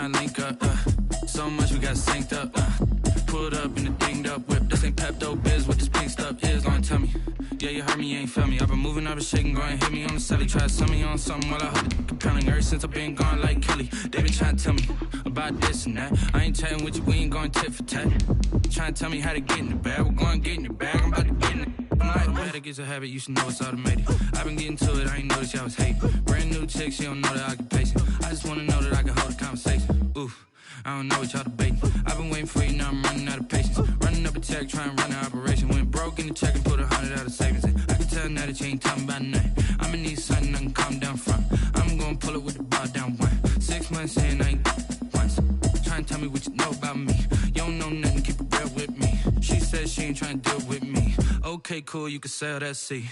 Link up, so much we got synced up. Pulled up in the dinged up whip. This ain't Pepto Biz, what this pink stuff is. Long tell me, yeah, you heard me, you ain't felt me. I've been moving, I've been shaking, go and hit me on the celly. Try to sum me on something while I hold it compelling. Ever since I've been gone like Kelly, they been trying to tell me about this and that. I ain't chatting with you, we ain't going tit for tat. Trying to tell me how to get in the bag, we're going to get in the bag, I'm about to get in it. I'm like, it gets a habit, you should know it's automated. I've been getting to it, I ain't noticed y'all was hating. Brand new chick, she don't know the occupation. I just wanna know that I can hold a conversation. Oof, I don't know what y'all debating. I've been waiting for you, now I'm running out of patience. Running up a check, trying to run an operation. Went broke in the check and put 100 out of savings in. I can tell now that you ain't talking about nothing. I'ma need something I can calm down from. I'm gonna pull it with the bar down one. 6 months in, I ain't once. Trying to tell me what you know about me. You don't know nothing, keep it real with me. She said she ain't trying to deal with me. Okay, cool, you can sell that seat.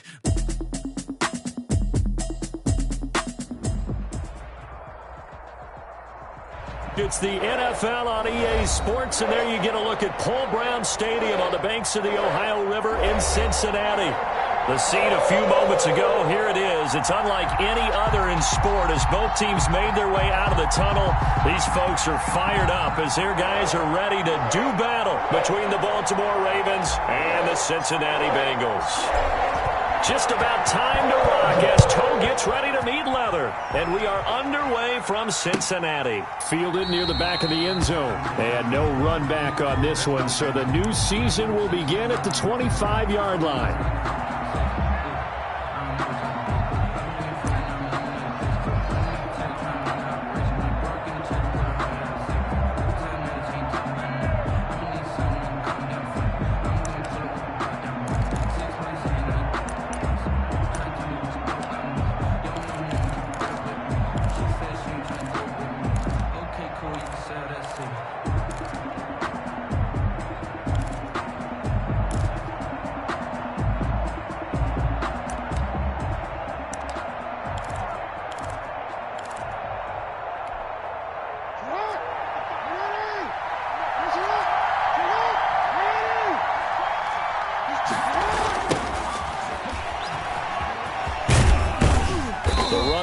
It's the NFL on EA Sports, and there you get a look at Paul Brown Stadium on the banks of the Ohio River in Cincinnati. The scene a few moments ago, here it is. It's unlike any other in sport as both teams made their way out of the tunnel. These folks are fired up as their guys are ready to do battle between the Baltimore Ravens and the Cincinnati Bengals. Just about time to rock as toe gets ready to meet leather. And we are underway from Cincinnati. Fielded near the back of the end zone. And no run back on this one, so the new season will begin at the 25-yard line.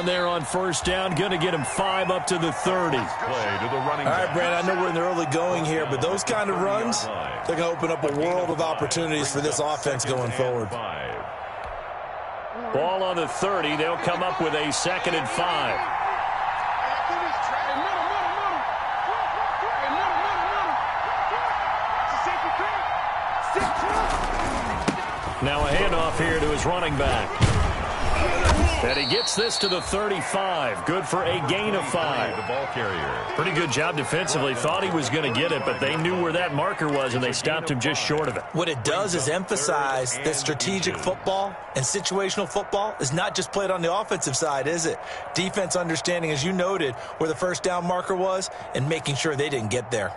There on first down, going to get him 5 up to the 30. Play to the running back. All right, Brandon, I know we're in the early going here, but those kind of runs, they're going to open up a world of opportunities for this offense going forward. Ball on the 30. They'll come up with a 2nd and 5. Now a handoff here to his running back. And he gets this to the 35. Good for a gain of 5. The ball carrier. Pretty good job defensively. Thought he was going to get it, but they knew where that marker was, and they stopped him just short of it. What it does is emphasize that strategic football and situational football is not just played on the offensive side, is it? Defense understanding, as you noted, where the first down marker was and making sure they didn't get there.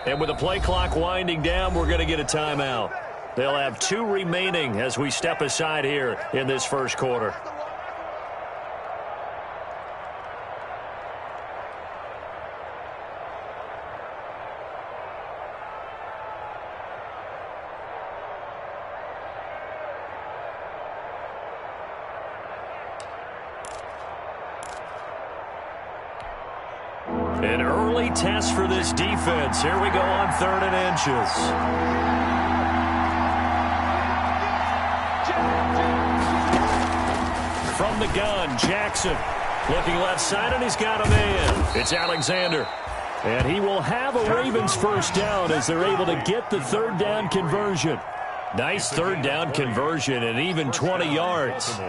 And with the play clock winding down, we're going to get a timeout. They'll have 2 remaining as we step aside here in this first quarter. An early test for this defense. Here we go on 3rd and inches. From the gun, Jackson. Looking left side, and he's got a man. It's Alexander. And he will have a Ravens first down as they're able to get the 3rd down conversion. Nice 3rd down conversion and even 20 yards.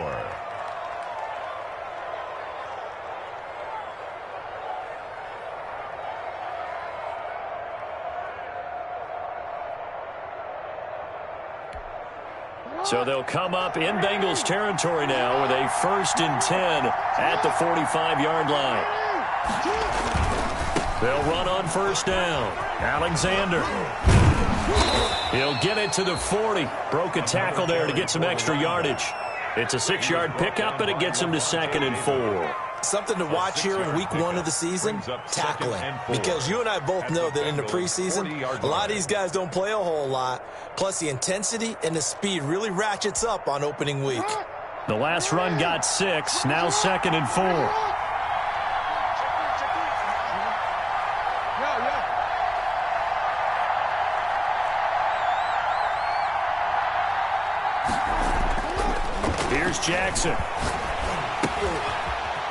So they'll come up in Bengals territory now with a 1st and 10 at the 45-yard line. They'll run on first down. Alexander. He'll get it to the 40. Broke a tackle there to get some extra yardage. It's a 6-yard pickup, and it gets him to 2nd and 4. Something to watch here in week 1 of the season, tackling. Because you and I both know that in the preseason, a lot of these guys don't play a whole lot. Plus, the intensity and the speed really ratchets up on opening week. The last run got 6, now 2nd and 4. Here's Jackson.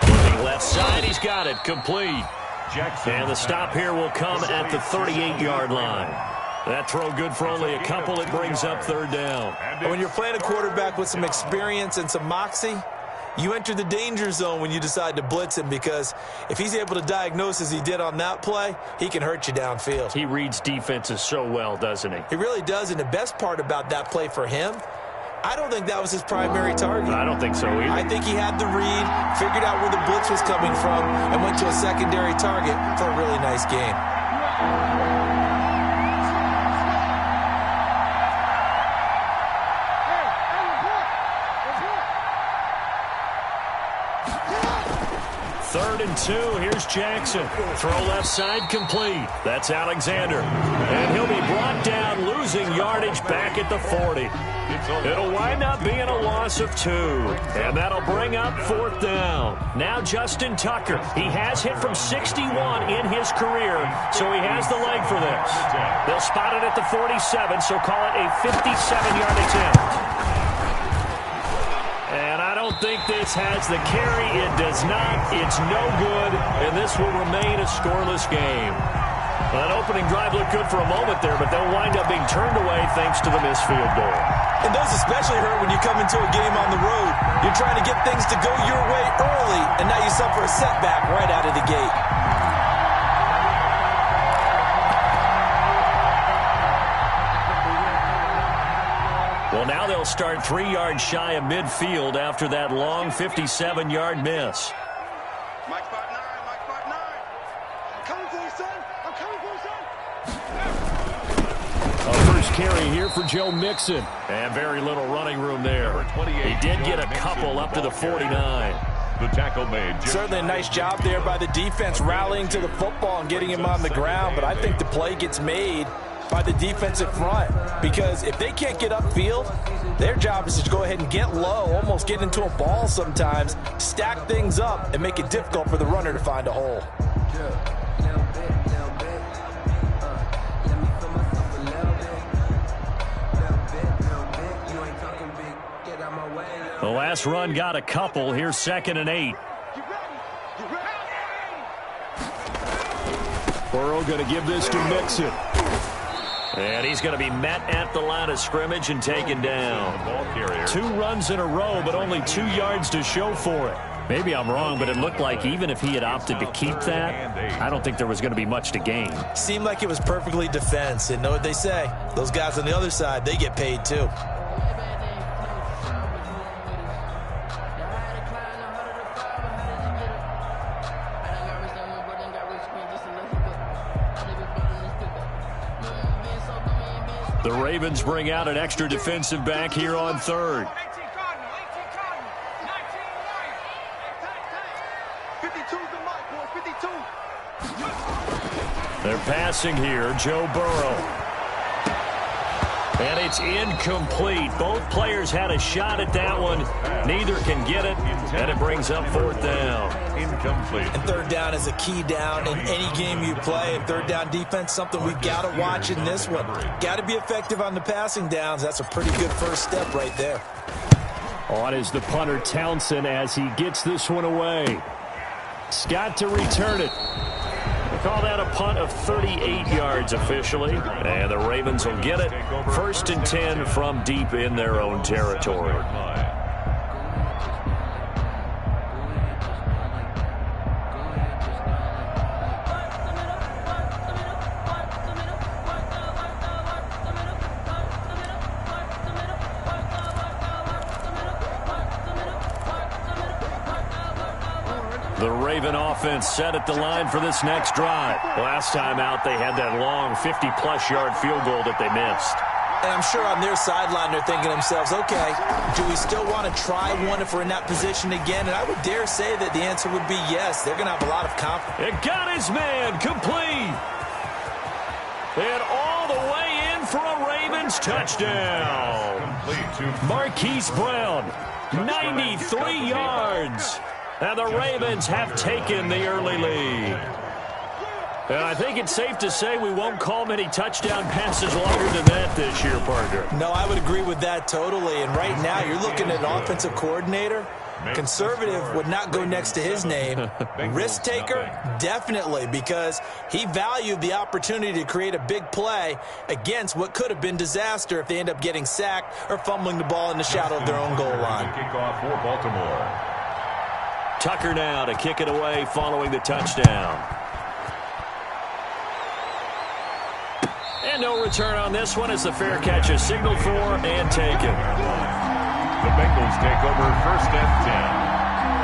Looking left side, he's got it, complete. And the stop here will come at the 38-yard line. That throw good for only a couple. It brings up 3rd down. And when you're playing a quarterback with some experience and some moxie, you enter the danger zone when you decide to blitz him, because if he's able to diagnose as he did on that play, he can hurt you downfield. He reads defenses so well, doesn't he? He really does, and the best part about that play for him, I don't think that was his primary target. I don't think so either. I think he had the read, figured out where the blitz was coming from, and went to a secondary target for a really nice game. Third and 2. Here's Jackson. Throw left side, complete. That's Alexander. And he'll be brought down, losing yardage back at the 40. It'll wind up being a loss of 2. And that'll bring up 4th down. Now Justin Tucker. He has hit from 61 in his career, so he has the leg for this. They'll spot it at the 47, so call it a 57-yard attempt. And I don't think this has the carry. It does not. It's no good, and this will remain a scoreless game. Well, that opening drive looked good for a moment there, but they'll wind up being turned away thanks to the missed field goal. And those especially hurt when you come into a game on the road. You're trying to get things to go your way early, and now you suffer a setback right out of the gate. Well, now they'll start 3 yards shy of midfield after that long 57-yard miss. Mike spot 9, Mike spot 9. I'm coming for you, son. I'm coming for you, son. A first carry here for Joe Mixon. And very little running room there. He did get a couple up to the 49. The tackle made. Certainly a nice job there by the defense rallying to the football and getting him on the ground, but I think the play gets made by the defensive front, because if they can't get upfield, their job is to go ahead and get low, almost get into a ball sometimes, stack things up, and make it difficult for the runner to find a hole. The last run got a couple. Here's 2nd and 8. Burrow going to give this to Mixon. And he's going to be met at the line of scrimmage and taken down. 2 runs in a row, but only 2 yards to show for it. Maybe I'm wrong, but it looked like even if he had opted to keep that, I don't think there was going to be much to gain. Seemed like it was perfectly defense. And know what they say? Those guys on the other side, they get paid too. The Ravens bring out an extra defensive back here on 3rd. 52's the mic, boy. 52. They're passing here, Joe Burrow. And it's incomplete. Both players had a shot at that one. Neither can get it, and it brings up 4th down. Incomplete. And 3rd down is a key down in any game you play. And 3rd down defense, something we've got to watch in this one. Got to be effective on the passing downs. That's a pretty good first step right there. On is the punter, Townsend, as he gets this one away. Scott to return it. They call that a punt of 38 yards officially. And the Ravens will get it. 1st and 10 from deep in their own territory. The Raven offense set at the line for this next drive. Last time out, they had that long 50-plus yard field goal that they missed. And I'm sure on their sideline they're thinking to themselves, okay, do we still want to try one if we're in that position again? And I would dare say that the answer would be yes. They're going to have a lot of confidence. It got his man complete. And all the way in for a Ravens touchdown. Marquise Brown, 93 yards. And the Ravens have taken the early lead. And I think it's safe to say we won't call many touchdown passes longer than that this year, partner. No, I would agree with that totally. And right now you're looking at an offensive coordinator. Conservative would not go next to his name. Risk taker, definitely, because he valued the opportunity to create a big play against what could have been disaster if they end up getting sacked or fumbling the ball in the shadow of their own goal line. Kickoff for Baltimore. Tucker now to kick it away following the touchdown. And no return on this one as the fair catch is signaled for and taken. The Bengals take over 1st and 10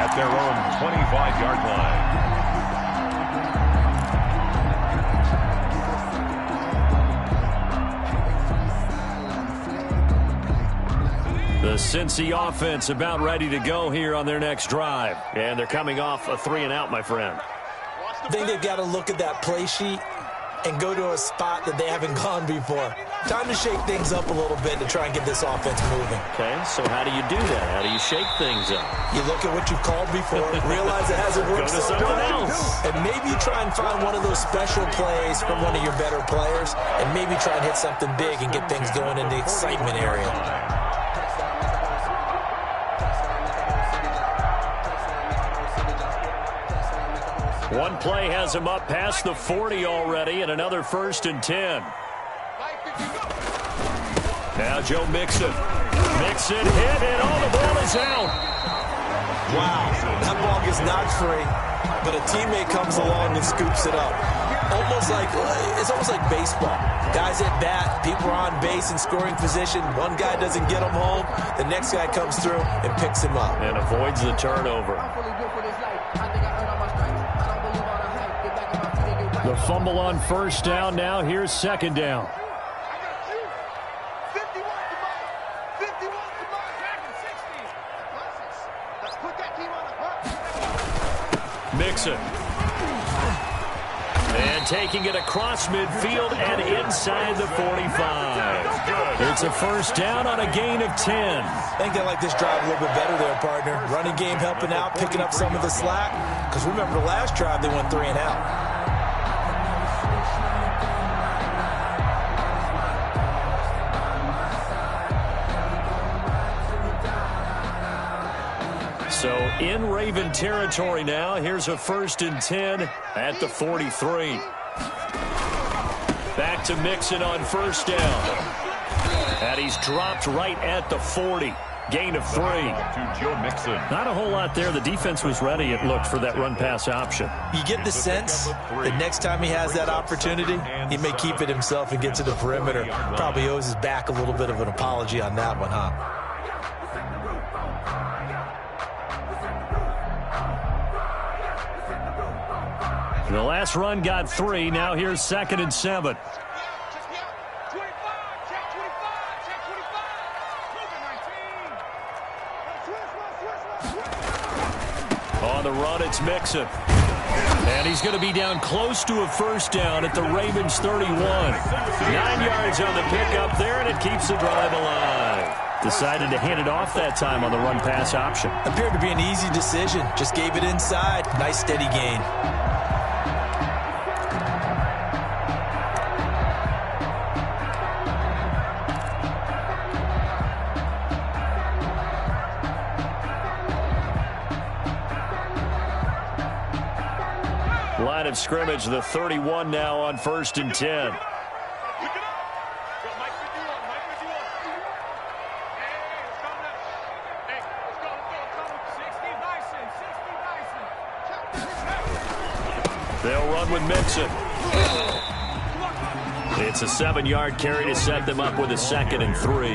at their own 25-yard line. The Cincy offense about ready to go here on their next drive. And they're coming off a 3-and-out, my friend. I think they've got to look at that play sheet and go to a spot that they haven't gone before. Time to shake things up a little bit to try and get this offense moving. Okay, so how do you do that? How do you shake things up? You look at what you've called before, realize it hasn't worked so someone well, else. and maybe you try and find one of those special plays from one of your better players, and maybe try and hit something big and get things going in the excitement area. One play has him up past the 40 already, and another 1st and 10. Now Joe Mixon. Mixon hit, and all the ball is out. Wow, that ball gets knocked free, but a teammate comes along and scoops it up. It's almost like baseball. Guys at bat, people are on base in scoring position. One guy doesn't get him home. The next guy comes through and picks him up. And avoids the turnover. The fumble on 1st down. Now here's 2nd down. Mixon. And taking it across midfield and inside the 45. It's a 1st down on a gain of 10. I think they like this drive a little bit better there, partner. Running game helping out, picking up some of the slack. Because remember the last drive, they went 3-and-out. So in Raven territory now. Here's a 1st and 10 at the 43. Back to Mixon on 1st down. And he's dropped right at the 40. Gain of 3. To Joe Mixon. Not a whole lot there. The defense was ready, it looked, for that run-pass option. You get the sense that next time he has that opportunity, he may keep it himself and get to the perimeter. Probably owes his back a little bit of an apology on that one, huh? The last run got 3. Now here's 2nd and 7. On the run, it's Mixon. And he's going to be down close to a 1st down at the Ravens 31. 9 yards on the pickup there, and it keeps the drive alive. Decided to hand it off that time on the run-pass option. Appeared to be an easy decision. Just gave it inside. Nice, steady gain. Line of scrimmage, the 31 now on 1st and 10. They'll run with Mixon. It's a 7-yard carry to set them up with a 2nd and 3.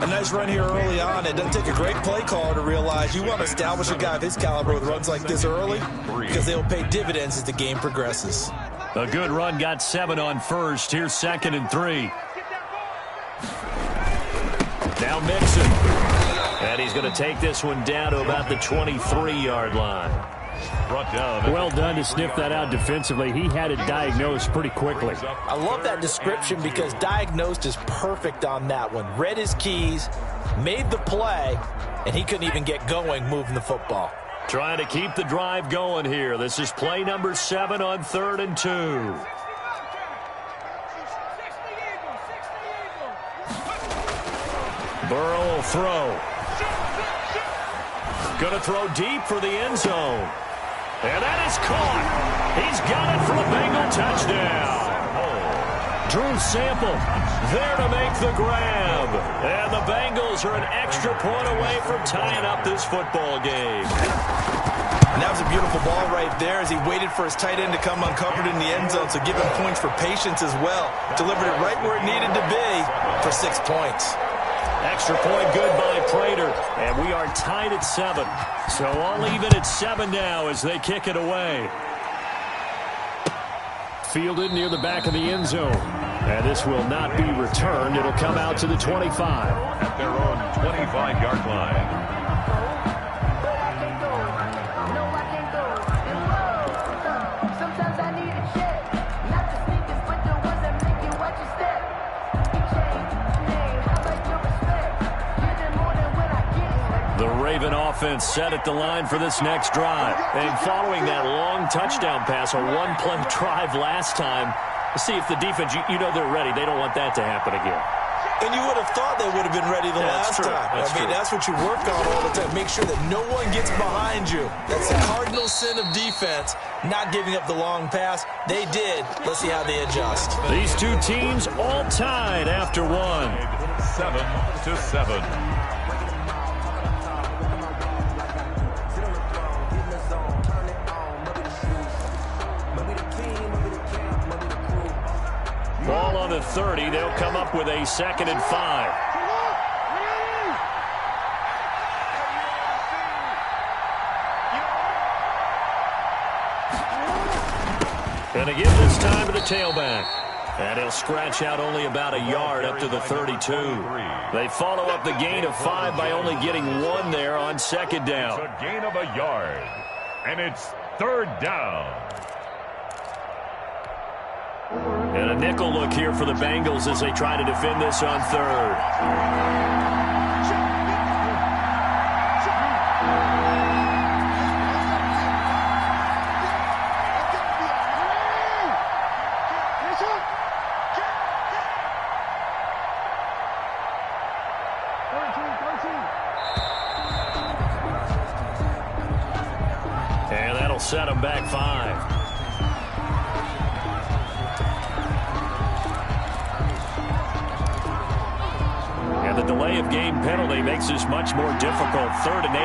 A nice run here early on. It doesn't take a great play caller to realize you want to establish a guy of his caliber with runs like this early because they will pay dividends as the game progresses. A good run got 7 on 1st. Here's 2nd and 3. Now Mixon. And he's going to take this one down to about the 23-yard line. Brought down. Well done to sniff that out defensively. He had it diagnosed pretty quickly. I love that description because diagnosed is perfect on that one. Read his keys, made the play, and he couldn't even get going moving the football. Trying to keep the drive going here. This is play number 7 on 3rd and 2. Burrow will throw. Going to throw deep for the end zone. And that is caught. He's got it for a Bengal touchdown. Drew Sample there to make the grab. And the Bengals are an extra point away from tying up this football game. And that was a beautiful ball right there as he waited for his tight end to come uncovered in the end zone. So give him points for patience as well. Delivered it right where it needed to be for 6 points. Extra point good by Prater. And we are tied at 7. So all even at 7 now as they kick it away. Fielded near the back of the end zone. And this will not be returned. It'll come out to the 25. At their own 25-yard line. The Raven offense set at the line for this next drive. And following that long touchdown pass, a one-play drive last time, let's see if the defense, you know they're ready. They don't want that to happen again. And you would have thought they would have been ready the last time. That's what you work on all the time. Make sure that no one gets behind you. That's the cardinal sin of defense, not giving up the long pass. They did. Let's see how they adjust. These two teams all tied after one. 7-7. Ball on the 30. They'll come up with a 2nd and 5. And to give this time to the tailback. And he'll scratch out only about a yard up to the 32. They follow up the gain of 5 by only getting 1 there on 2nd down. It's a gain of a yard. And it's 3rd down. And a nickel look here for the Bengals as they try to defend this on 3rd. And that'll set them back 5. And the delay of game penalty makes this much more difficult. 3rd and 8.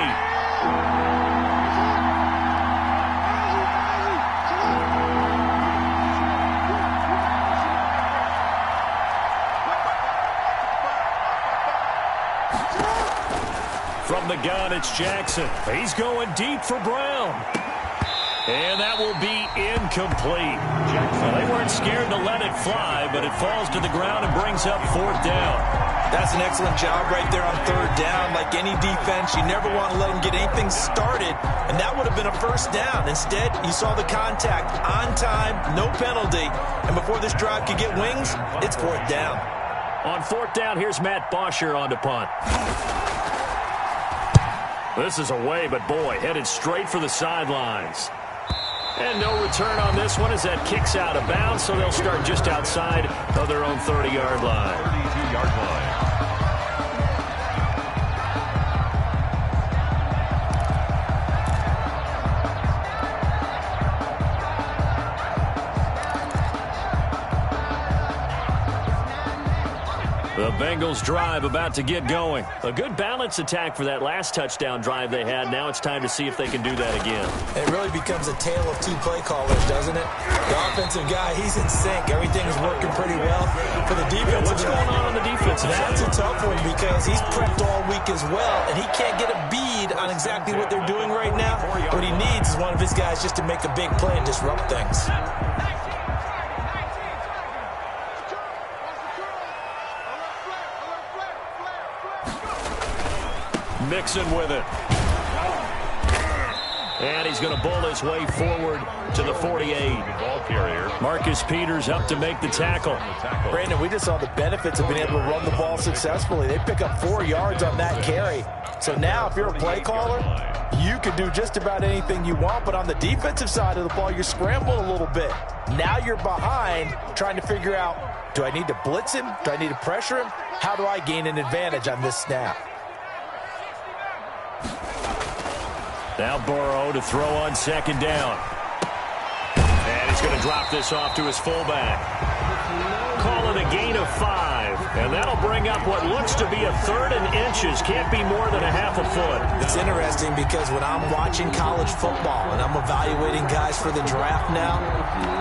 From the gun, it's Jackson. He's going deep for Brown. And that will be incomplete. Well, they weren't scared to let it fly, but it falls to the ground and brings up 4th down. That's an excellent job right there on 3rd down. Like any defense, you never want to let them get anything started, and that would have been a 1st down. Instead, you saw the contact on time, no penalty, and before this drive could get wings, it's 4th down. On 4th down, here's Matt Bosher on to punt. This is away, but boy, headed straight for the sidelines. And no return on this one as that kicks out of bounds, so they'll start just outside of their own 30-yard line. 32-yard line. The Bengals drive about to get going. A good balance attack for that last touchdown drive they had. Now it's time to see if they can do that again. It really becomes a tale of 2 play callers, doesn't it? The offensive guy, he's in sync. Everything's working pretty well. For the defensive What's going on the defensive side? That's a tough one because he's prepped all week as well, and he can't get a bead on exactly what they're doing right now. What he needs is one of his guys just to make a big play and disrupt things. Mixon with it. And he's going to bowl his way forward to the 48. Ball carrier. Marcus Peters up to make the tackle. Brandon, we just saw the benefits of being able to run the ball successfully. They pick up 4 yards on that carry. So now if you're a play caller, you can do just about anything you want. But on the defensive side of the ball, you're scrambling a little bit. Now you're behind trying to figure out, do I need to blitz him? Do I need to pressure him? How do I gain an advantage on this snap? Now Burrow to throw on second down. And he's going to drop this off to his fullback. Call it a gain of 5. And that'll bring up what looks to be a 3rd and inches. Can't be more than a half a foot. It's interesting because when I'm watching college football and I'm evaluating guys for the draft now,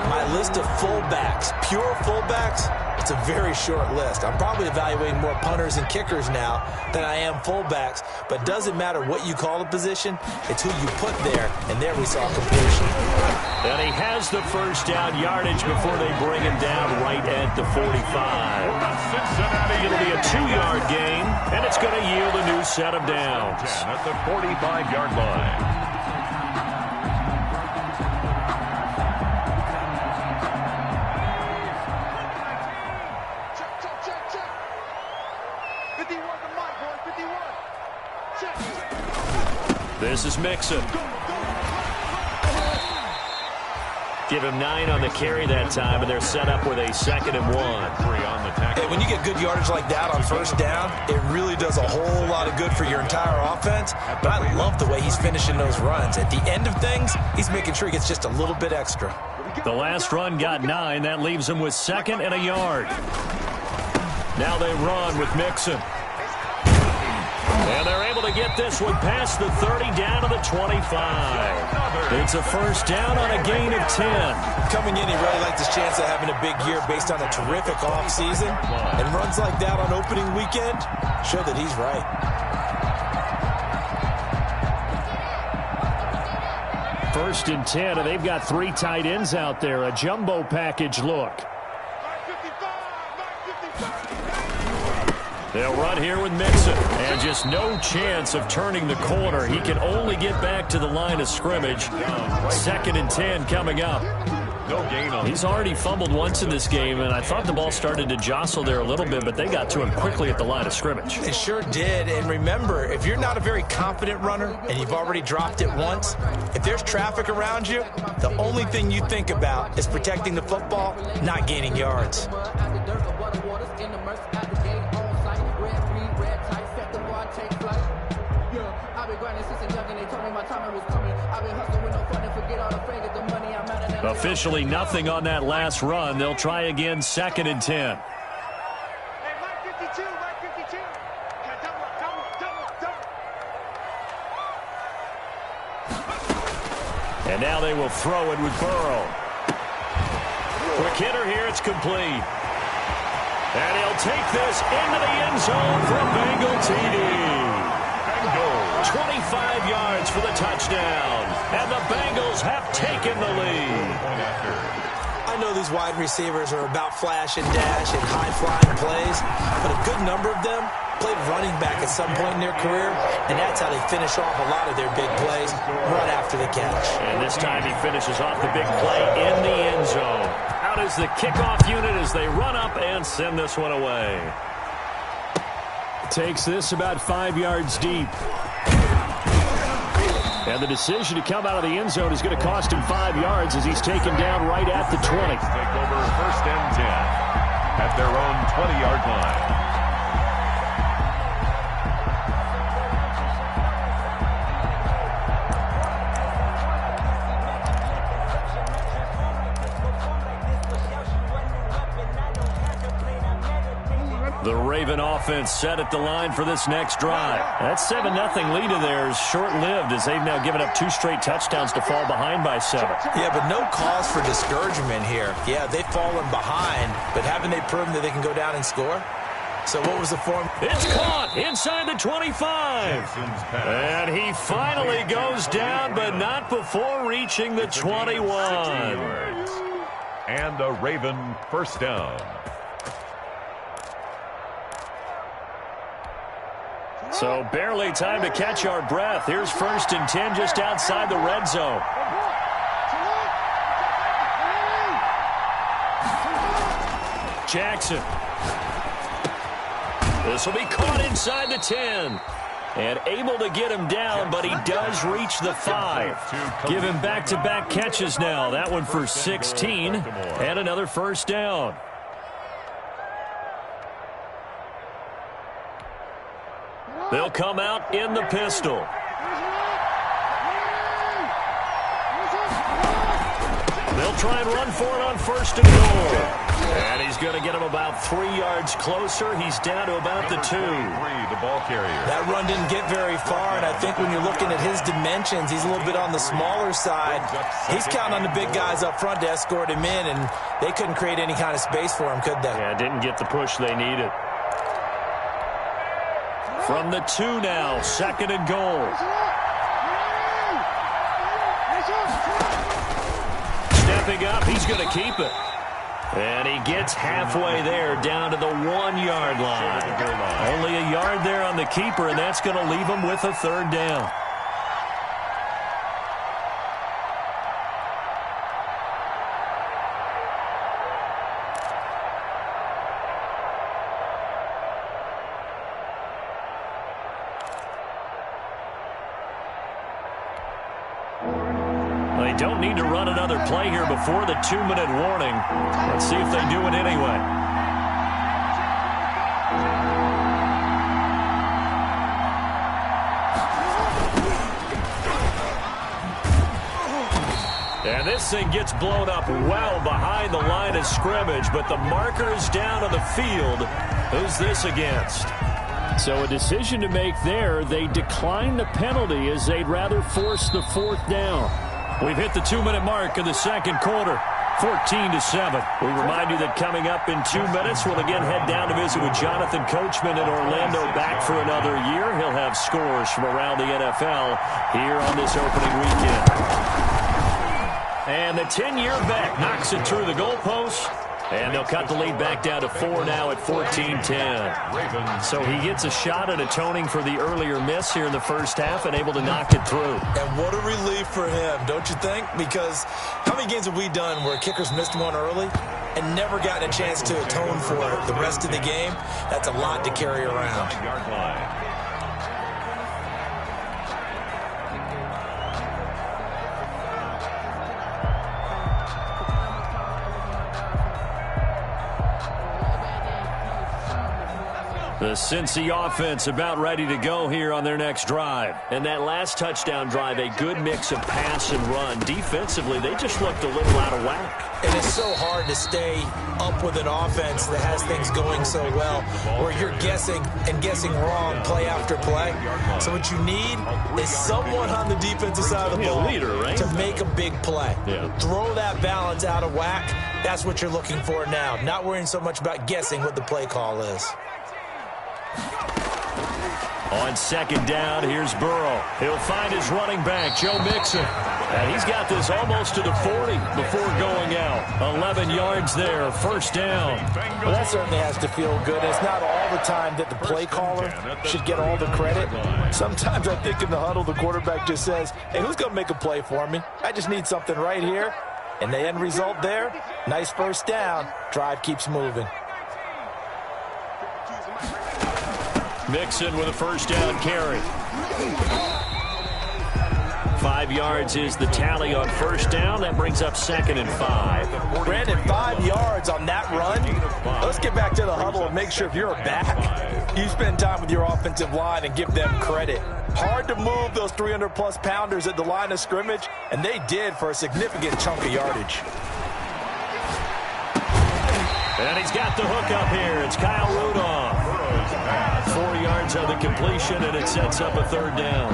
my list of fullbacks, pure fullbacks, it's a very short list. I'm probably evaluating more punters and kickers now than I am fullbacks. But it doesn't matter what you call the position, it's who you put there. And there we saw completion. And he has the first down yardage before they bring him down right at the 45. It'll be a 2-yard gain, and it's going to yield a new set of downs. At the 45-yard line. Check. 51 to Mike, boys. 51. Check. This is Mixon. Give him 9 on the carry that time, and they're set up with a 2nd and 1. Hey, when you get good yardage like that on first down, it really does a whole lot of good for your entire offense. But I love the way he's finishing those runs. At the end of things, he's making sure he gets just a little bit extra. The last run got 9. That leaves him with 2nd and a yard. Now they run with Mixon. And they're able to get this one past the 30 down to the 25. It's a first down on a gain of 10. Coming in, he really liked his chance of having a big year based on a terrific offseason. And runs like that on opening weekend show that he's right. First and 10, and they've got 3 tight ends out there. A jumbo package look. They'll run here with Mixon. And just no chance of turning the corner. He can only get back to the line of scrimmage. 2nd and 10 coming up. No gain on. He's already fumbled once in this game, and I thought the ball started to jostle there a little bit, but they got to him quickly at the line of scrimmage. They sure did. And remember, if you're not a very confident runner and you've already dropped it once, if there's traffic around you, the only thing you think about is protecting the football, not gaining yards. Officially nothing on that last run. They'll try again, 2nd and 10. Hey, Mike 52, Mike 52. Okay, double. And now they will throw it with Burrow. Quick hitter here, it's complete. And he'll take this into the end zone for a Bengal TD. 25 yards for the touchdown. And the Bengals have taken the lead. I know these wide receivers are about flash and dash and high-flying plays, but a good number of them played running back at some point in their career, and that's how they finish off a lot of their big plays, run after the catch. And this time he finishes off the big play in the end zone. Out is the kickoff unit as they run up and send this one away. Takes this about 5 yards deep. And the decision to come out of the end zone is going to cost him 5 yards as he's taken down right at the 20. Take over 1st and 10 at their own 20-yard line. The Raven offense set at the line for this next drive. That 7-0 lead of theirs short-lived as they've now given up 2 straight touchdowns to fall behind by 7. Yeah, but no cause for discouragement here. Yeah, they've fallen behind, but haven't they proven that they can go down and score? So what was the form? It's caught inside the 25. And he finally goes down, but not before reaching the 21. And a Raven first down. So barely time to catch our breath. Here's 1st and 10 just outside the red zone. Jackson. This will be caught inside the 10. And able to get him down, but he does reach the 5. Give him back-to-back catches now. That one for 16 and another 1st down. They'll come out in the pistol. They'll try and run for it on 1st and goal. And he's going to get him about 3 yards closer. He's down to about the 2. The ball carrier. That run didn't get very far, and I think when you're looking at his dimensions, he's a little bit on the smaller side. He's counting on the big guys up front to escort him in, and they couldn't create any kind of space for him, could they? Yeah, didn't get the push they needed. From the 2 now, 2nd and goal. Stepping up, he's going to keep it. And he gets halfway there, down to the 1-yard line. Only a yard there on the keeper, and that's going to leave him with a 3rd down. They don't need to run another play here before the 2-minute warning. Let's see if they do it anyway. And this thing gets blown up well behind the line of scrimmage, but the marker is down on the field. Who's this against? So a decision to make there. They decline the penalty as they'd rather force the 4th down. We've hit the 2-minute mark of the 2nd quarter, 14-7. We remind you that coming up in 2 minutes, we'll again head down to visit with Jonathan Coachman in Orlando, back for another year. He'll have scores from around the NFL here on this opening weekend. And the 10-year vet knocks it through the goalpost. And they'll cut the lead back down to 4 now at 14-10. So he gets a shot at atoning for the earlier miss here in the first half and able to knock it through. And what a relief for him, don't you think? Because how many games have we done where kickers missed one early and never gotten a chance to atone for it the rest of the game? That's a lot to carry around. The Cincy offense about ready to go here on their next drive. And that last touchdown drive, a good mix of pass and run. Defensively, they just looked a little out of whack. And it's so hard to stay up with an offense that has things going so well, where you're guessing and guessing wrong play after play. So what you need is someone on the defensive side of the ball, leader, right? to make a big play. Yeah. Throw that balance out of whack. That's what you're looking for now. Not worrying so much about guessing what the play call is. On 2nd down, here's Burrow. He'll find his running back, Joe Mixon. And he's got this almost to the 40 before going out. 11 yards there, 1st down. Well, that certainly has to feel good. It's not all the time that the play caller should get all the credit. Sometimes I think in the huddle, the quarterback just says, hey, who's going to make a play for me? I just need something right here. And the end result there, nice 1st down. Drive keeps moving. Mixon with a 1st down carry. 5 yards is the tally on 1st down. That brings up 2nd and 5. Brandon, 5 yards on that run. Let's get back to the huddle and make sure if you're a back, you spend time with your offensive line and give them credit. Hard to move those 300-plus pounders at the line of scrimmage, and they did for a significant chunk of yardage. And he's got the hook up here. It's Kyle Rudolph. 4 yards on the completion, and it sets up a 3rd down.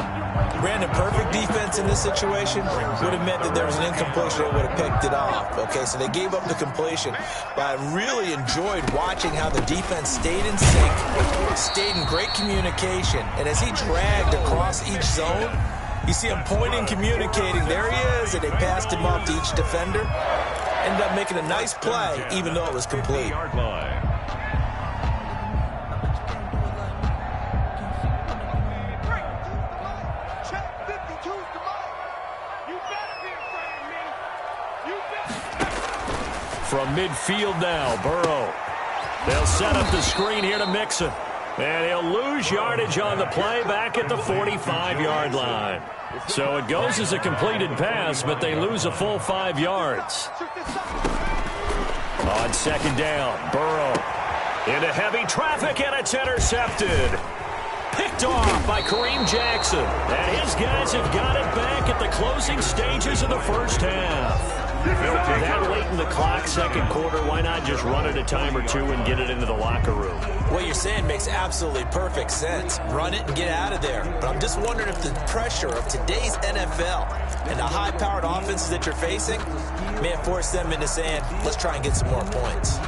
Brandon, perfect defense in this situation would have meant that there was an incompletion that would have picked it off. Okay, so they gave up the completion. But I really enjoyed watching how the defense stayed in sync, stayed in great communication. And as he dragged across each zone, you see him pointing, communicating. There he is, and they passed him off to each defender. Ended up making a nice play, even though it was complete. from midfield now. Burrow. They'll set up the screen here to Mixon. And he'll lose yardage on the play back at the 45-yard line. So it goes as a completed pass, but they lose a full 5 yards. On second down, Burrow into heavy traffic, and it's intercepted. Picked off by Kareem Jackson. And his guys have got it back at the closing stages of the first half. That late in the clock, second quarter, why not just run it a time or two and get it into the locker room? What you're saying makes absolutely perfect sense. Run it and get out of there. But I'm just wondering if the pressure of today's NFL and the high-powered offenses that you're facing may have forced them into saying, let's try and get some more points.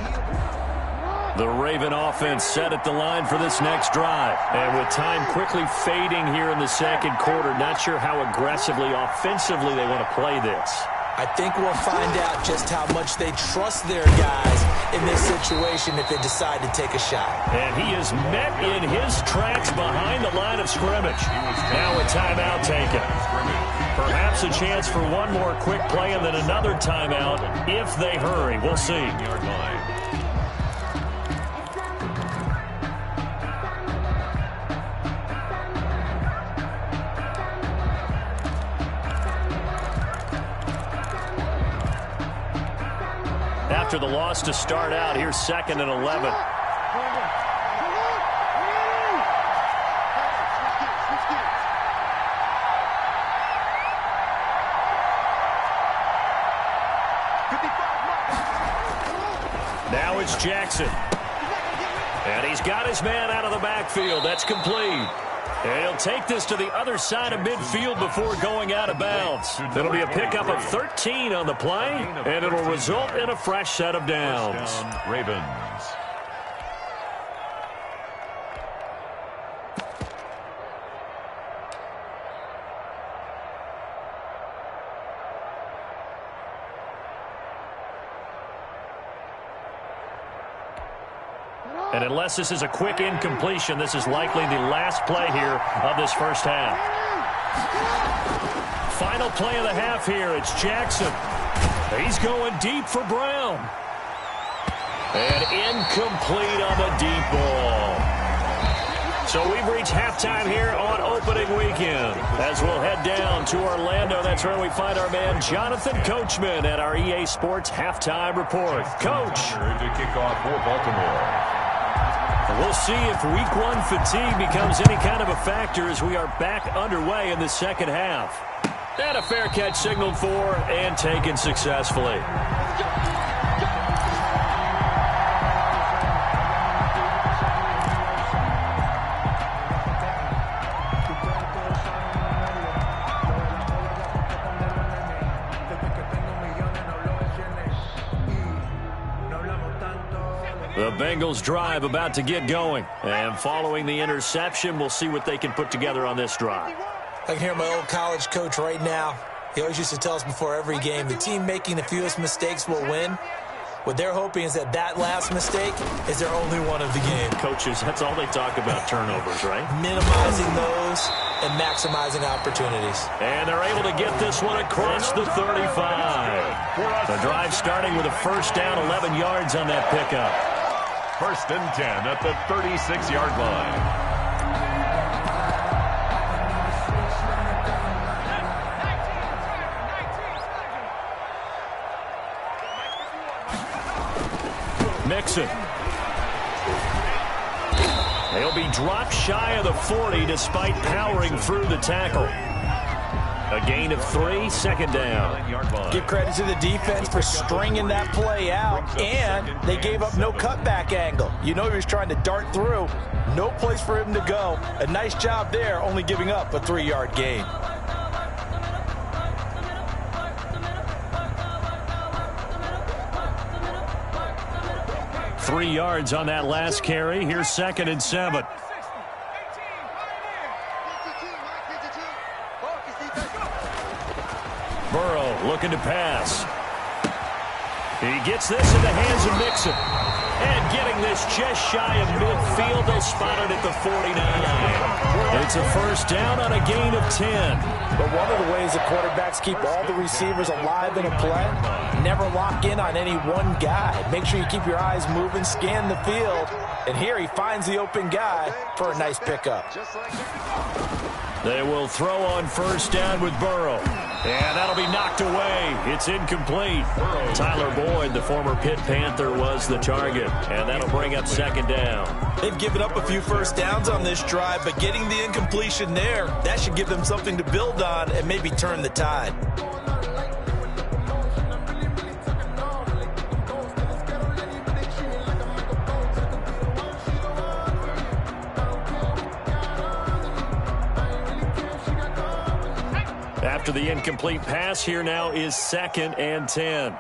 The Raven offense set at the line for this next drive. And with time quickly fading here in the second quarter, not sure how aggressively, offensively they want to play this. I think we'll find out just how much they trust their guys in this situation if they decide to take a shot. And he is met in his tracks behind the line of scrimmage. Now a timeout taken. Perhaps a chance for one more quick play and then another timeout if they hurry. We'll see. After the loss to start out, here's 2nd and 11. Now it's Jackson. And he's got his man out of the backfield. That's complete. And he'll take this to the other side of midfield before going out of bounds. It'll be a pickup of 13 on the play, and it'll result in a fresh set of downs. Ravens. And unless this is a quick incompletion, this is likely the last play here of this first half. Final play of the half here. It's Jackson. He's going deep for Brown. And incomplete on the deep ball. So we've reached halftime here on opening weekend. As we'll head down to Orlando, that's where we find our man Jonathan Coachman at our EA Sports Halftime Report. Coach. To kick off for Baltimore. We'll see if week one fatigue becomes any kind of a factor as we are back underway in the second half. And a fair catch signaled for and taken successfully. The Bengals drive about to get going. And following the interception, we'll see what they can put together on this drive. I can hear my old college coach right now. He always used to tell us before every game, the team making the fewest mistakes will win. What they're hoping is that that last mistake is their only one of the game. Coaches, that's all they talk about, turnovers, right? Minimizing those and maximizing opportunities. And they're able to get this one across the 35. The drive starting with a first down, 11 yards on that pickup. 1st and 10 at the 36-yard line. Mixon. He'll be dropped shy of the 40 despite powering through the tackle. A gain of 3, 2nd down. Give credit to the defense for stringing that play out, and they gave up no cutback angle. You know he was trying to dart through. No place for him to go. A nice job there, only giving up a 3-yard gain. Three yards on that last carry. Here's 2nd and 7. Burrow looking to pass. He gets this in the hands of Mixon. And getting this just shy of midfield, they'll spot it at the 49. It's a first down on a gain of 10. But one of the ways the quarterbacks keep all the receivers alive in a play, never lock in on any one guy. Make sure you keep your eyes moving, scan the field. And here he finds the open guy for a nice pickup. They will throw on first down with Burrow. And that'll be knocked away. It's incomplete. Tyler Boyd, the former Pitt Panther, was the target. And that'll bring up second down. They've given up a few first downs on this drive, but getting the incompletion there, that should give them something to build on and maybe turn the tide. After the incomplete pass, here now is 2nd and 10. Mike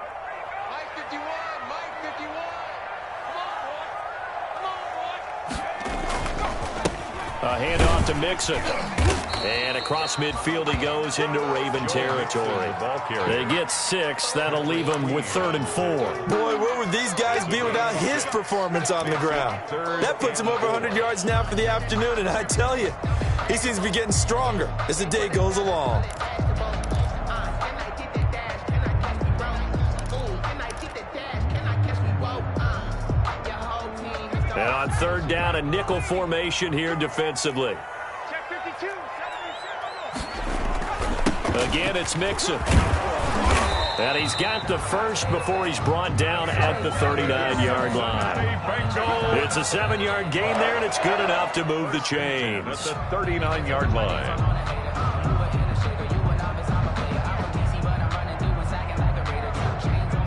51, Mike 51. Come on, boy. A handoff to Mixon. And across midfield he goes into Raven territory. They get 6. That'll leave them with 3rd and 4. Boy, where would these guys be without his performance on the ground? That puts him over 100 yards now for the afternoon, and I tell you, he seems to be getting stronger as the day goes along. And on 3rd down, a nickel formation here defensively. Check 52, 77. Again, it's Mixon. And he's got the first before he's brought down at the 39-yard line. It's a 7-yard gain there, and it's good enough to move the chains. At the 39-yard line.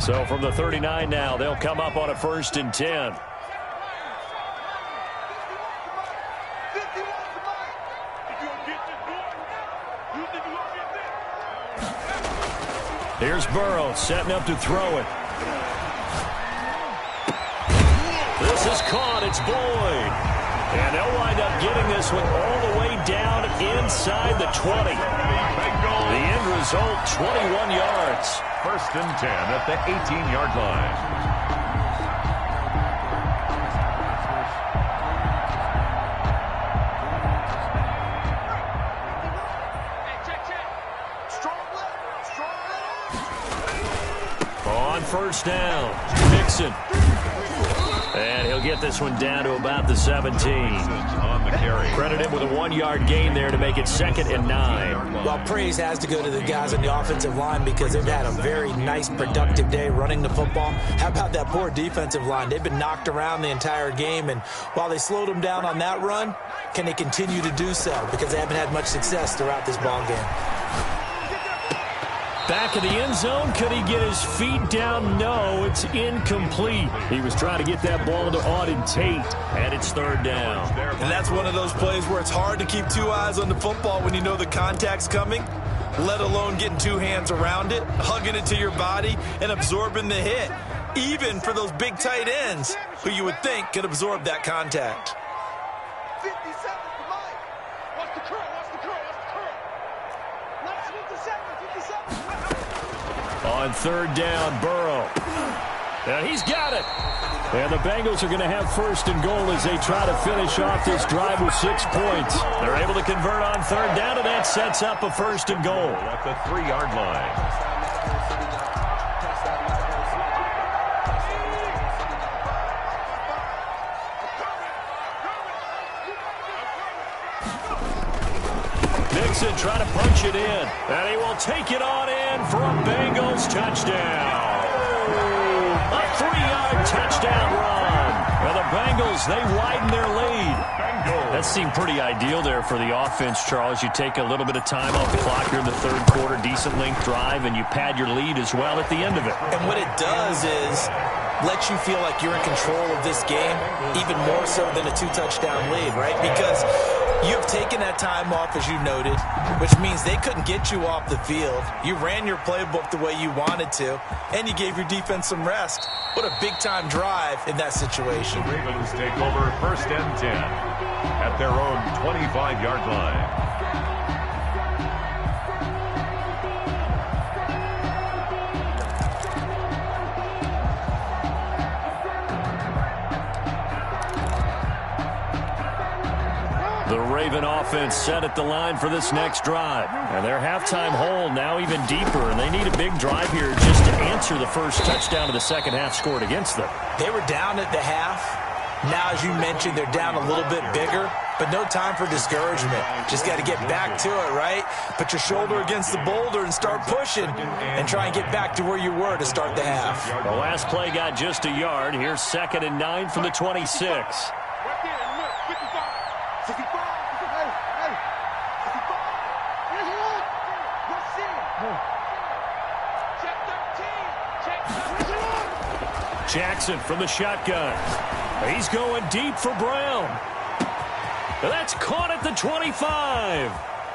So from the 39 now, they'll come up on a 1st and 10. Here's Burrow setting up to throw it. This is caught. It's Boyd. And they'll wind up getting this one all the way down inside the 20. The end result, 21 yards. 1st and 10 at the 18-yard line. On 1st down, Mixon. And he'll get this one down to about the 17. On the carry. Credit him with a 1-yard gain there to make it 2nd and 9. Well, praise has to go to the guys on the offensive line because they've had a very nice, productive day running the football. How about that poor defensive line? They've been knocked around the entire game, and while they slowed them down on that run, can they continue to do so? Because they haven't had much success throughout this ball game. Back of the end zone, could he get his feet down? No, it's incomplete. He was trying to get that ball to Auden Tate, and it's 3rd down. And that's one of those plays where it's hard to keep 2 eyes on the football when you know the contact's coming, let alone getting 2 hands around it, hugging it to your body, and absorbing the hit, even for those big tight ends who you would think could absorb that contact. 57 for Mike. What's the curl? What's the curl? What's the curl? Let's 57, 57. On 3rd down, Burrow. And he's got it. And the Bengals are going to have 1st and goal as they try to finish off this drive with 6 points. They're able to convert on 3rd down, and that sets up a 1st and goal. At the 3-yard line. Mixon trying to punch it in. And he will take it on in for a Bengals touchdown. A 3-yard touchdown run. And the Bengals, they widen their lead. That seemed pretty ideal there for the offense, Charles. You take a little bit of time off the clock here in the 3rd quarter, decent length drive, and you pad your lead as well at the end of it. And what it does is let you feel like you're in control of this game, even more so than a 2-touchdown lead, right? Because you've taken that time off, as you noted, which means they couldn't get you off the field. You ran your playbook the way you wanted to, and you gave your defense some rest. What a big-time drive in that situation. The Ravens take over 1st and 10 at their own 25-yard line. The Raven offense set at the line for this next drive. And their halftime hole now even deeper, and they need a big drive here just to answer the first touchdown of the second half scored against them. They were down at the half. Now, as you mentioned, they're down a little bit bigger, but no time for discouragement. Just got to get back to it, right? Put your shoulder against the boulder and start pushing and try and get back to where you were to start the half. The last play got just a yard. Here's 2nd and 9 from the 26. Jackson from the shotgun. He's going deep for Brown. That's caught at the 25.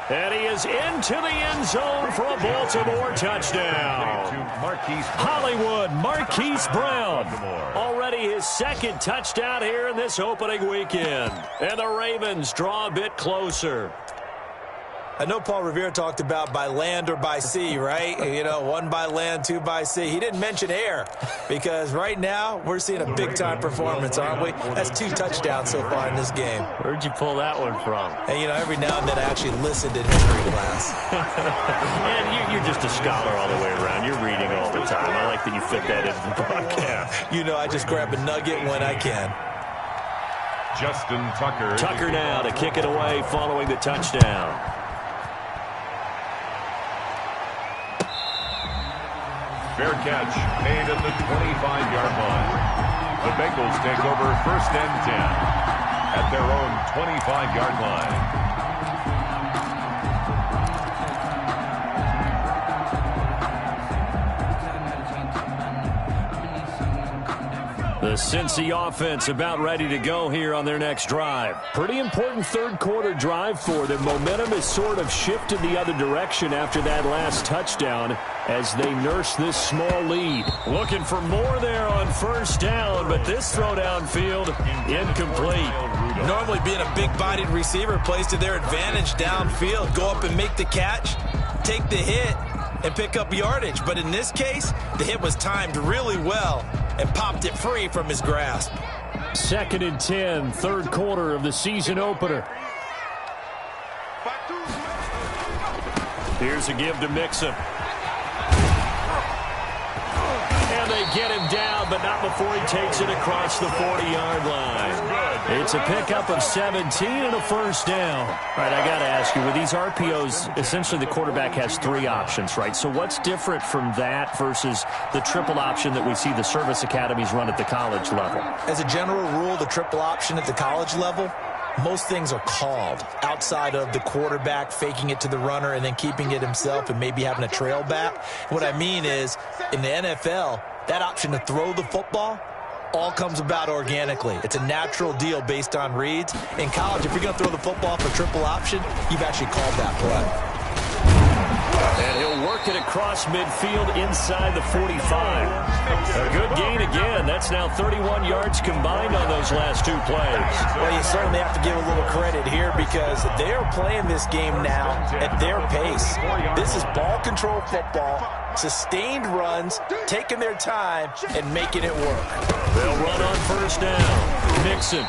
And he is into the end zone for a Baltimore touchdown. Hollywood Marquise Brown. Already his 2nd touchdown here in this opening weekend. And the Ravens draw a bit closer. I know Paul Revere talked about by land or by sea, right? You know, 1 by land, 2 by sea. He didn't mention air because right now we're seeing a big-time performance, aren't we? That's 2 touchdowns so far in this game. Where'd you pull that one from? And, you know, every now and then I actually listened in history class. And you're just a scholar all the way around. You're reading all the time. I like that you fit that into the broadcast. You know, I just grab a nugget when I can. Justin Tucker. Tucker now to kick it away following the touchdown. Fair catch made at the 25-yard line. The Bengals take over 1st and 10 at their own 25-yard line. The Cincy offense about ready to go here on their next drive. Pretty important 3rd quarter drive for them. Momentum has sort of shifted the other direction after that last touchdown as they nurse this small lead. Looking for more there on 1st down, but this throw downfield incomplete. Normally being a big-bodied receiver plays to their advantage downfield. Go up and make the catch, take the hit, and pick up yardage. But in this case, the hit was timed really well and popped it free from his grasp. 2nd and 10, 3rd quarter of the season opener. Here's a give to Mixon. And they get him down, but not before he takes it across the 40-yard line. It's a pickup of 17 and a 1st down. All right, I got to ask you, with these RPOs, essentially the quarterback has 3 options, right? So what's different from that versus the triple option that we see the service academies run at the college level? As a general rule, the triple option at the college level, most things are called outside of the quarterback faking it to the runner and then keeping it himself and maybe having a trail back. What I mean is, in the NFL, that option to throw the football all comes about organically. It's a natural deal based on reads. In college, if you're going to throw the football for triple option, you've actually called that play. And he'll work it across midfield inside the 45. A good gain again. That's now 31 yards combined on those last 2 plays. Well, you certainly have to give a little credit here because they are playing this game now at their pace. This is ball control football, sustained runs, taking their time, and making it work. They'll run on 1st down. Mixon.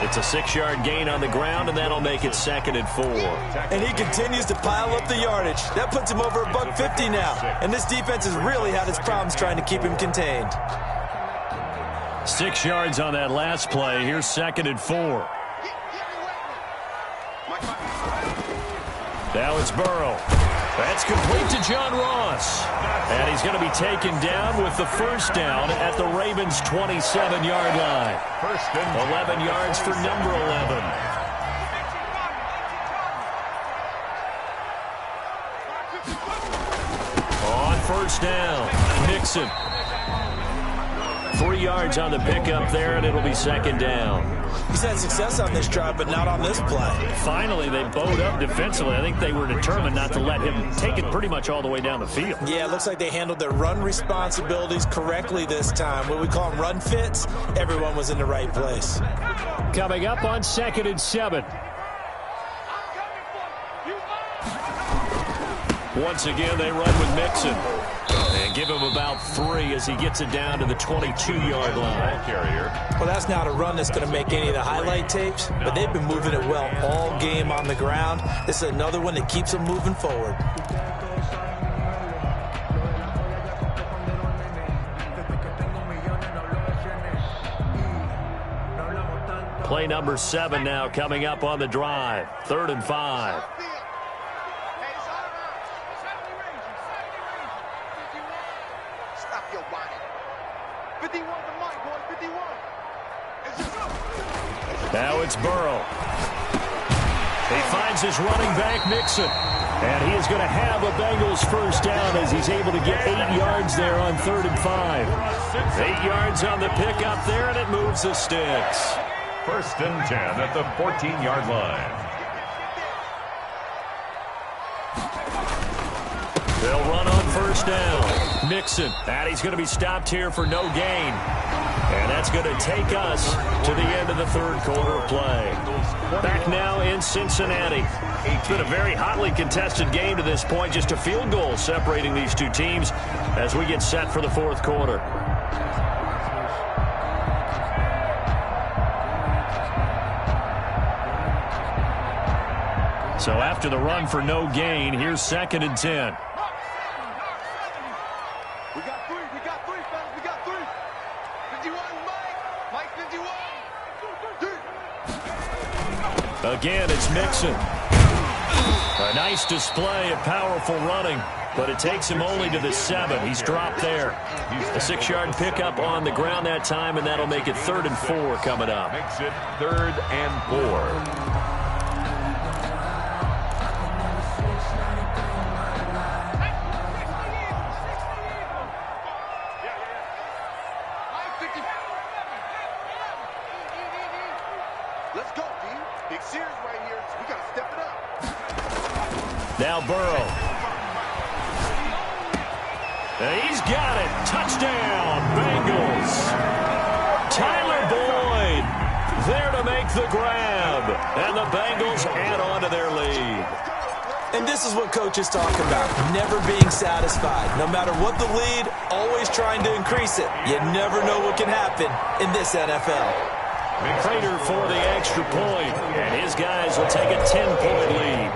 It's a 6-yard gain on the ground, and that'll make it 2nd and 4. And he continues to pile up the yardage. That puts him over $150 now. And this defense has really had its problems trying to keep him contained. 6 yards on that last play. Here's 2nd and 4. Now it's Burrow. That's complete to John Ross. And he's going to be taken down with the 1st down at the Ravens' 27-yard line. 11 yards for number 11. On 1st down, Mixon. 3 yards on the pickup there, and it'll be 2nd down. He's had success on this drive, but not on this play. Finally, they bowed up defensively. I think they were determined not to let him take it pretty much all the way down the field. Yeah, it looks like they handled their run responsibilities correctly this time. What we call them run fits, everyone was in the right place. Coming up on 2nd and 7. Once again, they run with Mixon. And And give him about 3 as he gets it down to the 22-yard line. Well, that's not a run that's going to make any of the highlight tapes, but they've been moving it well all game on the ground. This is another one that keeps them moving forward. Play number 7 now coming up on the drive. 3rd and 5. Stop your whining. 51 to Mike, boy, 51. Now it's Burrow. He finds his running back, Mixon. And he is going to have a Bengals first down as he's able to get 8 yards there on 3rd and 5. 8 yards on the pickup there, and it moves the sticks. 1st and 10 at the 14-yard line. They'll run on 1st down. Mixon, and he's going to be stopped here for no gain. And that's going to take us to the end of the 3rd quarter of play. Back now in Cincinnati. It's been a very hotly contested game to this point. Just a field goal separating these two teams as we get set for the 4th quarter. So after the run for no gain, here's 2nd and 10. We got 3, fellas, we got 3. 51, Mike 51. Again, it's Mixon. A nice display of powerful running, but it takes him only to the 7. He's dropped there. A 6-yard pickup on the ground that time, and that'll make it 3rd and 4 coming up. Makes it 3rd and 4. Let's go, D. Big series right here. We got to step it up. Now Burrow. He's got it. Touchdown, Bengals. Tyler Boyd there to make the grab. And the Bengals add on to their lead. And this is what coaches talk about, never being satisfied. No matter what the lead, always trying to increase it. You never know what can happen in this NFL. Prater for the extra point, and his guys will take a 10-point lead.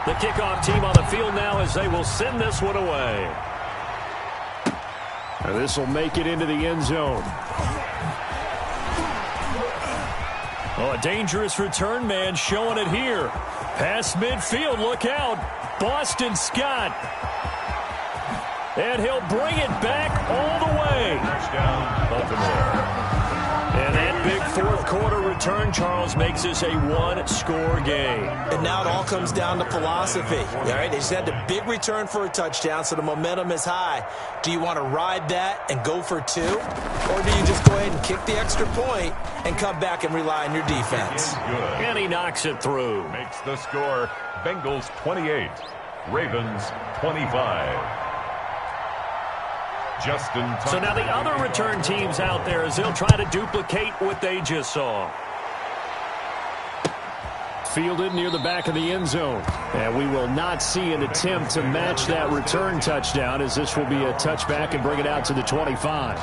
The kickoff team on the field now as they will send this one away. And this will make it into the end zone. Oh, a dangerous return man showing it here. Past midfield, look out. Boston Scott. And he'll bring it back all the way. Touchdown, Baltimore. And that big 4th quarter return, Charles, makes this a 1-score game. And now it all comes down to philosophy. All right, they just had a big return for a touchdown, so the momentum is high. Do you want to ride that and go for 2? Or do you just go ahead and kick the extra point and come back and rely on your defense? And he knocks it through. Makes the score Bengals 28, Ravens 25. So now the other return teams out there as they'll try to duplicate what they just saw. Fielded near the back of the end zone. And we will not see an attempt to match that return touchdown as this will be a touchback and bring it out to the 25.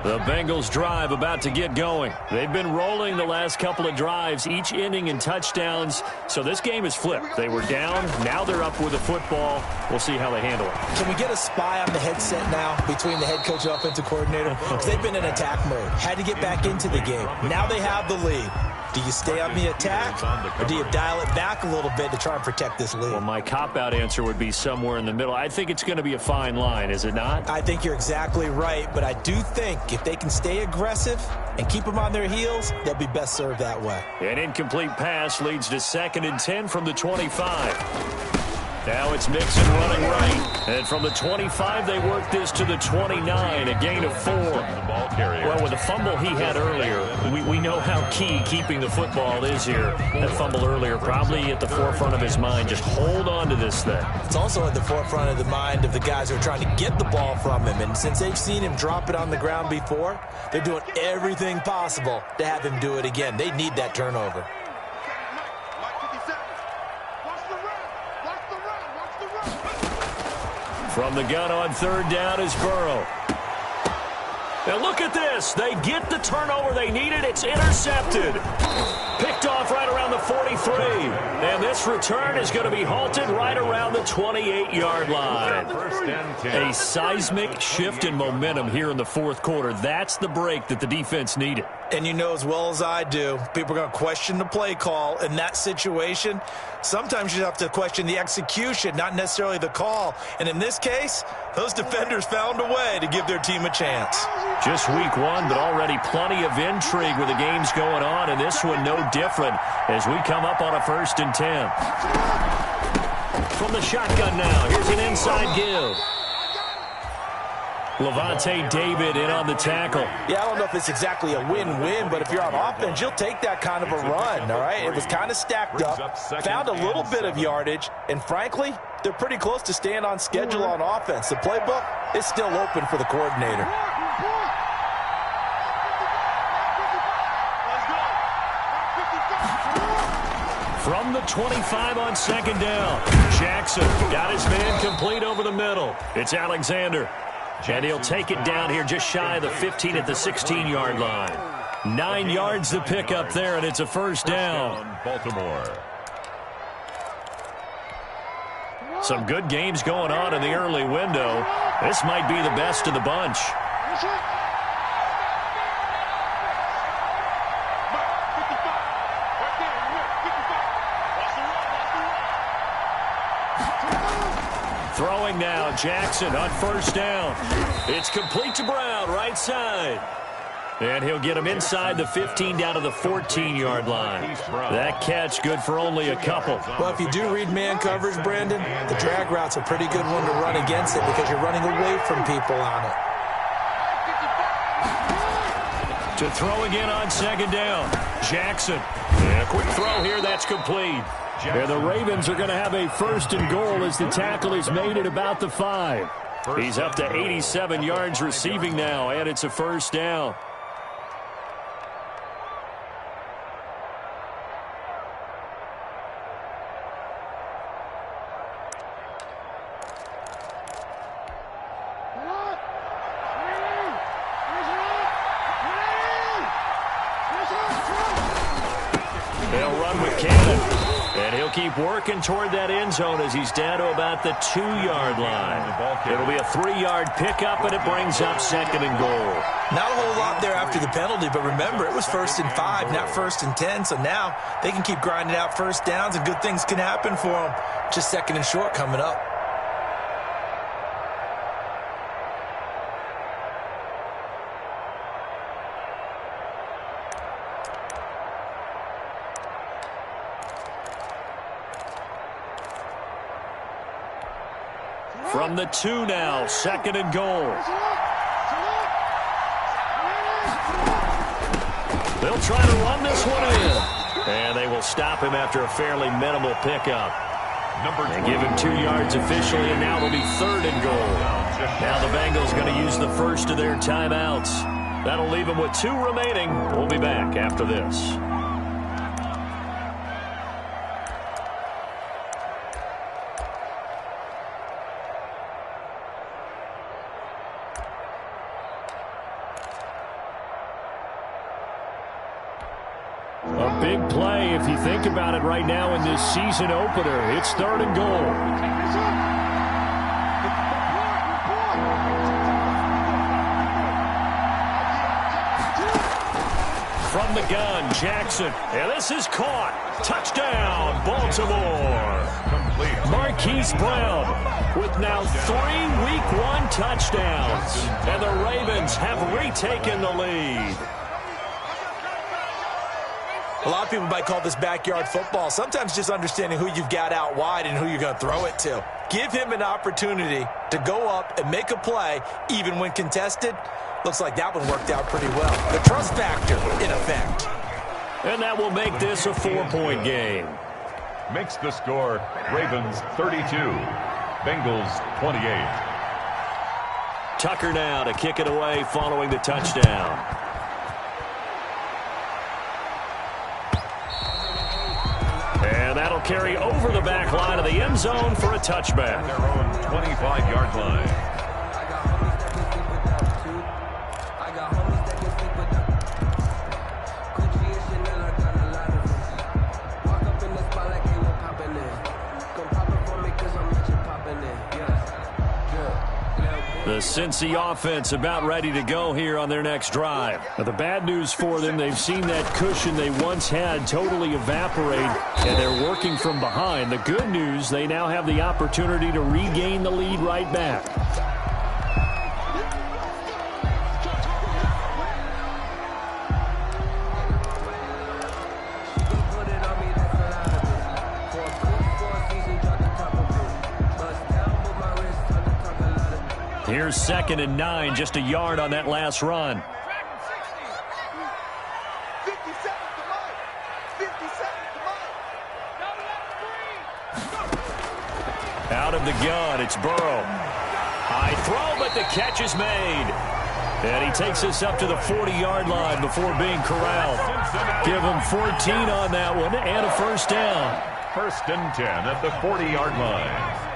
The Bengals drive about to get going. They've been rolling the last couple of drives, each inning in touchdowns. So this game is flipped. They were down. Now they're up with the football. We'll see how they handle it. Can we get a spy on the headset now between the head coach and offensive coordinator? Because they've been in attack mode. Had to get back into the game. Now they have the lead. Do you stay on the attack, or do you dial it back a little bit to try and protect this lead? Well, my cop-out answer would be somewhere in the middle. I think it's going to be a fine line, is it not? I think you're exactly right, but I do think if they can stay aggressive and keep them on their heels, they'll be best served that way. An incomplete pass leads to 2nd and 10 from the 25. Now it's Mixon running right. And from the 25, they work this to the 29, a gain of 4. Well, with the fumble he had earlier, we know how key keeping the football is here. That fumble earlier probably at the forefront of his mind. Just hold on to this thing. It's also at the forefront of the mind of the guys who are trying to get the ball from him. And since they've seen him drop it on the ground before, they're doing everything possible to have him do it again. They need that turnover. From the gun on third down is Burrow. Now look at this. They get the turnover they needed. It's intercepted. Picked off right around the 43. And this return is going to be halted right around the 28-yard line. A seismic shift in momentum here in the fourth quarter. That's the break that the defense needed. And you know as well as I do, people are going to question the play call in that situation. Sometimes you have to question the execution, not necessarily the call. And in this case, those defenders found a way to give their team a chance. Just week one, but already plenty of intrigue with the games going on, and this one no different as we come up on a 1st and 10. From the shotgun now, here's an inside give. Levante David in on the tackle. Yeah, I don't know if it's exactly a win-win, but if you're on offense, you'll take that kind of a run, all right? It was kind of stacked up, found a little bit of yardage, and frankly, they're pretty close to staying on schedule on offense. The playbook is still open for the coordinator. From the 25 on 2nd down, Jackson got his man complete over the middle. It's Alexander. And he'll take it down here just shy of the 15 at the 16-yard line. 9 yards to pick up there, and it's a 1st down. Baltimore. Some good games going on in the early window. This might be the best of the bunch. Throwing now, Jackson on 1st down. It's complete to Brown, right side. And he'll get him inside the 15 down to the 14-yard line. That catch good for only a couple. Well, if you do read man coverage, Brandon, the drag route's a pretty good one to run against it because you're running away from people on it. To throw again on 2nd down, Jackson. And a quick throw here, that's complete. And the Ravens are going to have a 1st and goal as the tackle is made at about the 5. He's up to 87 yards receiving now, and it's a 1st down. They'll run with Cannon. And he'll keep working toward that end zone as he's down to about the 2-yard line. It'll be a 3-yard pickup, and it brings up 2nd and goal. Not a whole lot there after the penalty, but remember, it was 1st and 5, not 1st and 10. So now they can keep grinding out 1st downs, and good things can happen for them. Just 2nd and short coming up. From the 2 now, 2nd and goal. They'll try to run this one in. And they will stop him after a fairly minimal pickup. And give him 2 yards officially, and now it'll be 3rd and goal. Now the Bengals going to use the first of their timeouts. That'll leave them with 2 remaining. We'll be back after this. A big play if you think about it right now in this season opener. It's 3rd and goal. From the gun, Jackson. And this is caught. Touchdown, Baltimore. Marquise Brown with now 3 Week 1 touchdowns. And the Ravens have retaken the lead. A lot of people might call this backyard football. Sometimes just understanding who you've got out wide and who you're going to throw it to. Give him an opportunity to go up and make a play, even when contested. Looks like that one worked out pretty well. The trust factor in effect. And that will make this a 4-point game. Makes the score Ravens 32, Bengals 28. Tucker now to kick it away following the touchdown. And that'll carry over the back line of the end zone for a touchback. Their own 25-yard line. The Cincy offense about ready to go here on their next drive. Now, the bad news for them, they've seen that cushion they once had totally evaporate, and they're working from behind. The good news, they now have the opportunity to regain the lead right back. Here's 2nd and 9, just a yard on that last run. 50 seconds to Mike. 50 seconds to Mike. Out of the gun, it's Burrow. High throw, but the catch is made. And he takes us up to the 40-yard line before being corralled. Give him 14 on that one and a first down. 1st and 10 at the 40-yard line.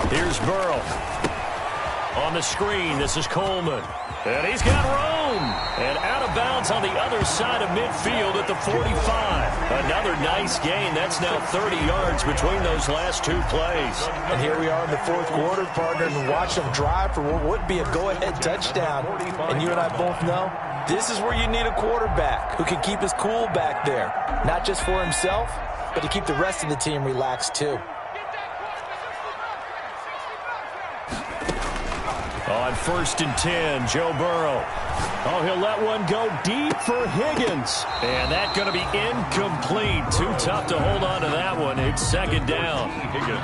Here's Burrow. On the screen, this is Coleman. And he's got room. And out of bounds on the other side of midfield at the 45. Another nice gain. That's now 30 yards between those last two plays. And here we are in the 4th quarter, partner, and watch them drive for what would be a go-ahead touchdown. And you and I both know this is where you need a quarterback who can keep his cool back there. Not just for himself, but to keep the rest of the team relaxed too. On 1st and 10, Joe Burrow. Oh, he'll let one go deep for Higgins. And that's going to be incomplete. Too tough to hold on to that one. It's 2nd down.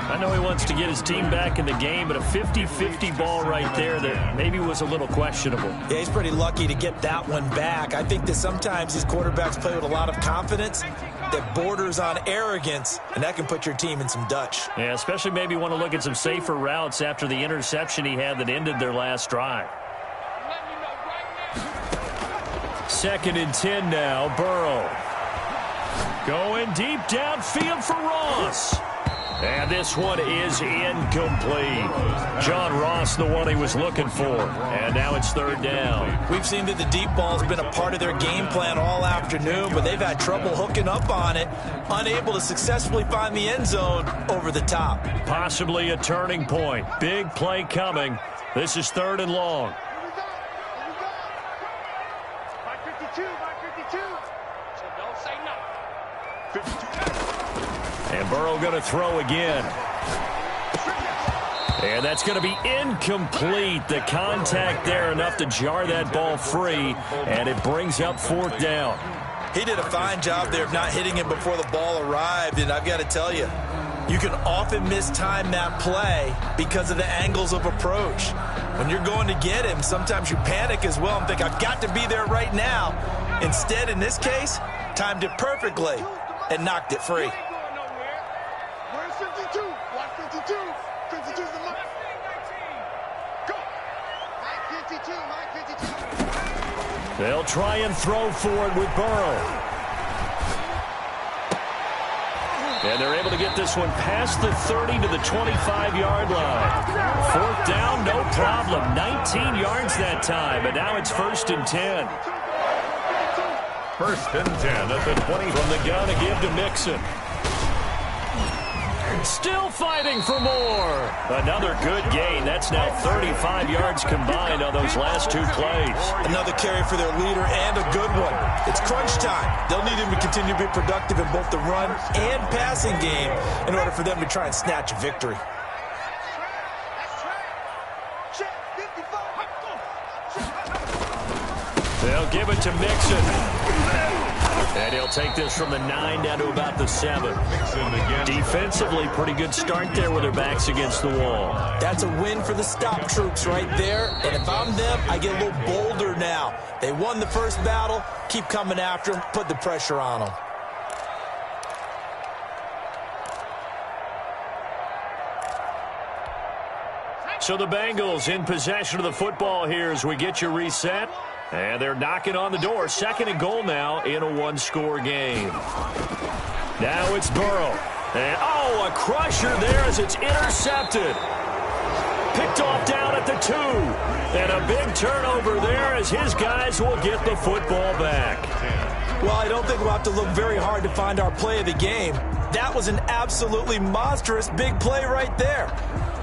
I know he wants to get his team back in the game, but a 50-50 ball right there that maybe was a little questionable. Yeah, he's pretty lucky to get that one back. I think that sometimes these quarterbacks play with a lot of confidence that borders on arrogance, and that can put your team in some Dutch. Yeah, especially maybe want to look at some safer routes after the interception he had that ended their last drive. 2nd and 10 now, Burrow. Going deep downfield for Ross. And this one is incomplete. John Ross, the one he was looking for. And now it's 3rd down. We've seen that the deep ball's been a part of their game plan all afternoon, but they've had trouble hooking up on it, unable to successfully find the end zone over the top. Possibly a turning point. Big play coming. This is 3rd and long. And Burrow going to throw again. And that's going to be incomplete. The contact there enough to jar that ball free, and it brings up 4th down. He did a fine job there of not hitting him before the ball arrived, and I've got to tell you, you can often mistime that play because of the angles of approach. When you're going to get him, sometimes you panic as well and think, I've got to be there right now. Instead, in this case, timed it perfectly and knocked it free. Where's 52? Watch 52. 52's the mark. Go. Mike 52. Mike 52. They'll try and throw for it with Burrow. And they're able to get this one past the 30 to the 25-yard line. 4th down, no problem. 19 yards that time, and now it's 1st and 10. 1st and 10 at the 20. From the gun, a give to Mixon. Still fighting for more. Another good gain. That's now 35 yards combined on those last two plays. Another carry for their leader and a good one. It's crunch time. They'll need him to continue to be productive in both the run and passing game in order for them to try and snatch a victory. to Mixon. And he'll take this from the 9 down to about the 7. Defensively, pretty good start there with their backs against the wall. That's a win for the stop troops right there. And if I'm them, I get a little bolder now. They won the first battle. Keep coming after them. Put the pressure on them. So the Bengals in possession of the football here as we get you reset. And they're knocking on the door. 2nd and goal now in a one-score game. Now it's Burrow. And, a crusher there as it's intercepted. Picked off down at the 2. And a big turnover there as his guys will get the football back. Well, I don't think we'll have to look very hard to find our play of the game. That was an absolutely monstrous big play right there.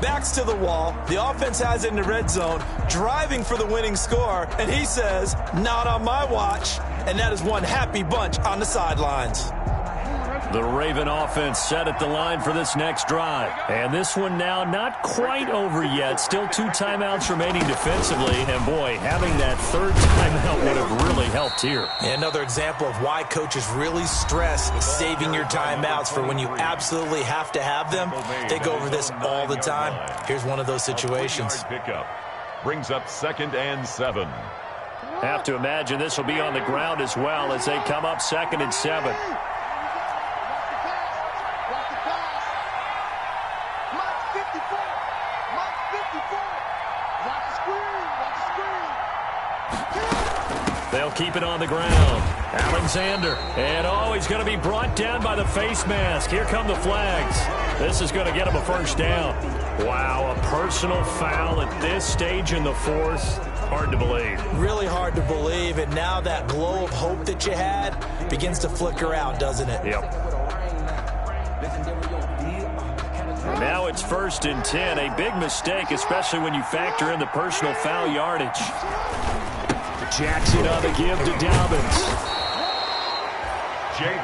Backs to the wall. The offense has it in the red zone, driving for the winning score, and he says, not on my watch. And that is one happy bunch on the sidelines. The Raven offense set at the line for this next drive. And this one now not quite over yet. Still 2 timeouts remaining defensively. And, boy, having that 3rd timeout would have really helped here. Another example of why coaches really stress saving your timeouts for when you absolutely have to have them. They go over this all the time. Here's one of those situations. Pickup brings up 2nd and 7. Have to imagine this will be on the ground as well as they come up 2nd and 7. They'll keep it on the ground. Alexander. And, he's going to be brought down by the face mask. Here come the flags. This is going to get him a 1st down. Wow, a personal foul at this stage in the 4th. Hard to believe. Really hard to believe. And now that glow of hope that you had begins to flicker out, doesn't it? Yep. Now it's 1st and 10. A big mistake, especially when you factor in the personal foul yardage. Jackson on the give to Dobbins.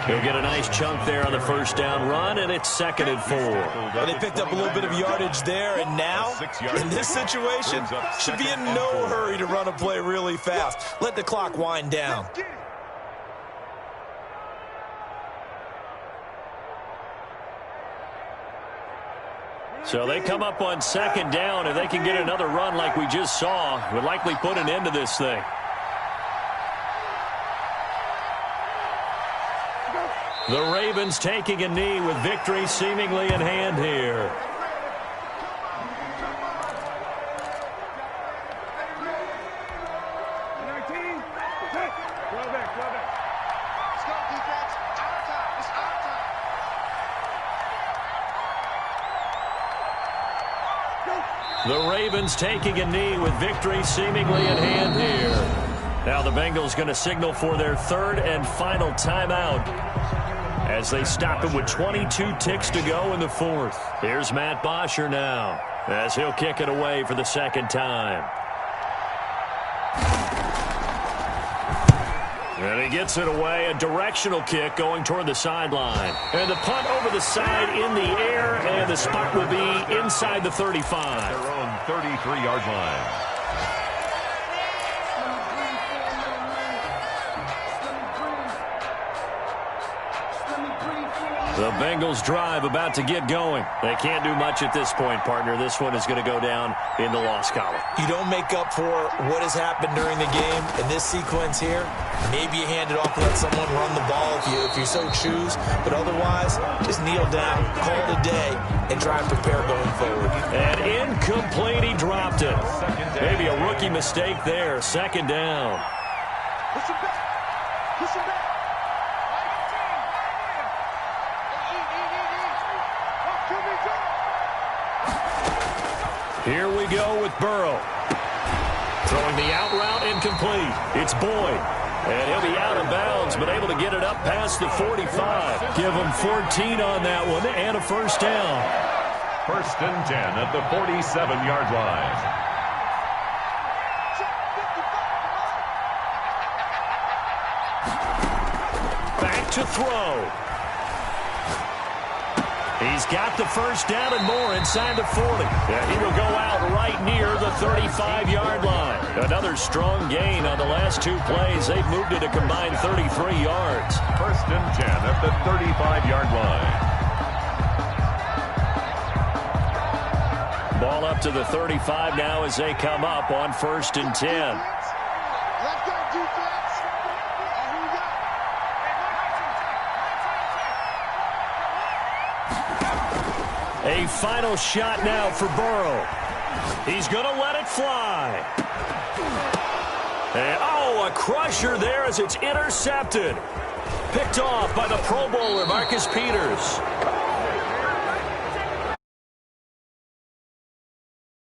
He'll get a nice chunk there on the 1st down run, and it's 2nd and 4. Well, they picked up a little bit of yardage there, and now, in this situation, should be in no hurry to run a play really fast. Let the clock wind down. So they come up on 2nd down. If they can get another run like we just saw, would likely put an end to this thing. The Ravens taking a knee with victory seemingly in hand here. The Ravens taking a knee with victory seemingly in hand here. Now the Bengals going to signal for their 3rd and final timeout as they stop it with 22 ticks to go in the 4th. Here's Matt Bosher now as he'll kick it away for the 2nd time. And he gets it away, a directional kick going toward the sideline. And the punt over the side in the air, and the spot will be inside the 35. Their own 33-yard line. The Bengals drive about to get going. They can't do much at this point, partner. This one is going to go down in the loss column. You don't make up for what has happened during the game in this sequence here. Maybe you hand it off and let someone run the ball if you so choose. But otherwise, just kneel down, call it a day, and try and prepare going forward. And incomplete, he dropped it. Maybe a rookie mistake there. 2nd down. Push him back. Push him back. Here we go with Burrow. Throwing the out route incomplete. It's Boyd. And he'll be out of bounds, but able to get it up past the 45. Give him 14 on that one and a 1st down. 1st and 10 at the 47-yard line. Back to throw. He's got the first down and more inside the 40. Yeah, he will go out right near the 35-yard line. Another strong gain on the last two plays. They've moved it a combined 33 yards. First and 10 at the 35-yard line. Ball up to the 35 now as they come up on first and 10. Let's go, defense. Who we got? A final shot now for Burrow. He's going to let it fly. And, a crusher there as it's intercepted. Picked off by the Pro Bowler, Marcus Peters.